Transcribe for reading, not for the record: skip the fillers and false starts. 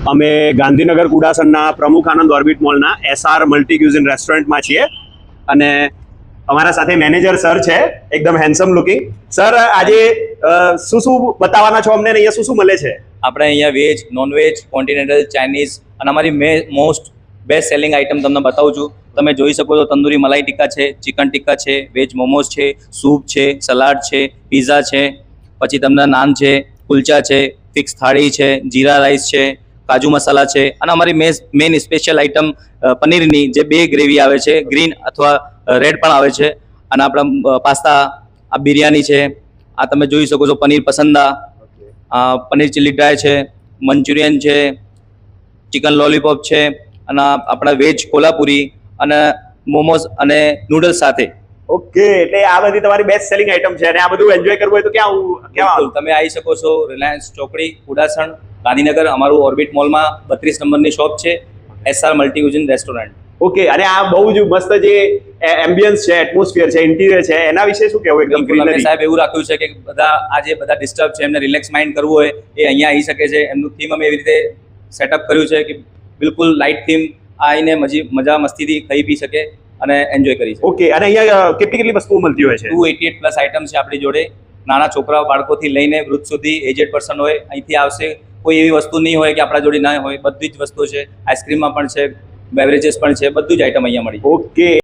અમે ગાંધીનગર કુડાસનના પ્રમુખ આનંદ orbit મોલના SR multi cuisine રેસ્ટોરન્ટમાં છીએ અને અમારા સાથે મેનેજર સર છે, એકદમ હેન્ડસમ લુકિંગ. સર, આજે શું શું બતાવવાના છો અમને? અહીંયા શું શું મળે છે? આપણે અહીંયા વેજ, નોનવેજ, કોન્ટિનેન્ટલ, ચાઇનીઝ અને અમારી મોસ્ટ બેસ્ટ સેલિંગ આઇટમ તમને બતાવું છું. તમે જોઈ શકો છો, તંદૂરી મલાઈ ટિક્કા છે, ચિકન ટિક્કા છે, વેજ મોમોઝ છે, સૂપ છે, સલાડ છે, પીઝા છે, પછી તમને નાન છે, કુલચા છે, ફિક્સ થાળી છે, જીરા રાઈસ છે, કાજુ મસાલા છે અને અમારી મેઇન સ્પેશિયલ આઇટમ પનીરની જે બે ગ્રેવી આવે છે, ગ્રીન અથવા રેડ પણ આવે છે. અને આપણા પાસ્તા, આ બિરયાની છે, આ તમે જોઈ શકો છો પનીર પસંદા, પનીર ચીલી ડ્રાય છે, મંચુરિયન છે, ચિકન લોલીપોપ છે અને આપણા વેજ કોલ્હાપુરી અને મોમોઝ અને નૂડલ્સ સાથે. ઓકે, એટલે આ બધી તમારી બેસ્ટ સેલિંગ આઇટમ છે અને આ બધું એન્જોય કરવું હોય તો ક્યાં તમે આવી શકો છો. રિલાયન્સ ચોકડી, કુડાસણ, ગાંધીનગર. અમારું ઓર્બિટ મોલમાં 32 નંબરની શોપ છે, SR multi cuisine restaurant. Okay, અને આ બહુ જ મસ્ત જે એમ્બિયન્સ છે, એટમોસ્ફિયર છે, ઇન્ટિરિયર છે, એના વિશે શું કહેવું? એકદમ ગ્રીનરી. સાહેબ એવું રાખ્યું છે કે બધા ડિસ્ટર્બ છે, એમને રિલેક્સ માઇન્ડ કરવું હોય એ અહીંયા આવી શકે છે. એમનું થીમ અમે એવી રીતે સેટઅપ કર્યું છે કે બિલકુલ લાઇટ થીમ, આવીને મજા મસ્તીથી ખાઈ પી શકે અને એન્જોય કરી શકે. ઓકે, અને અહીંયા કેટલી વસ્તુઓ મળતી હોય છે? 288 પ્લસ આઇટમ છે આપણી જોડે. નાના છોકરાઓ, બાળકોથી લઈને વૃદ્ધ સુધી, એજેડ પર્સન હોય અહીંથી આવશે. કોઈ એવી વસ્તુ નહીં હોય કે આપણા જોડે ના હોય, બધી જ વસ્તુ છે. આઈસ્ક્રીમમાં પણ છે, બેવરેજીસ પણ છે, બધું જ આઇટમ અહીંયા મળી. ઓકે.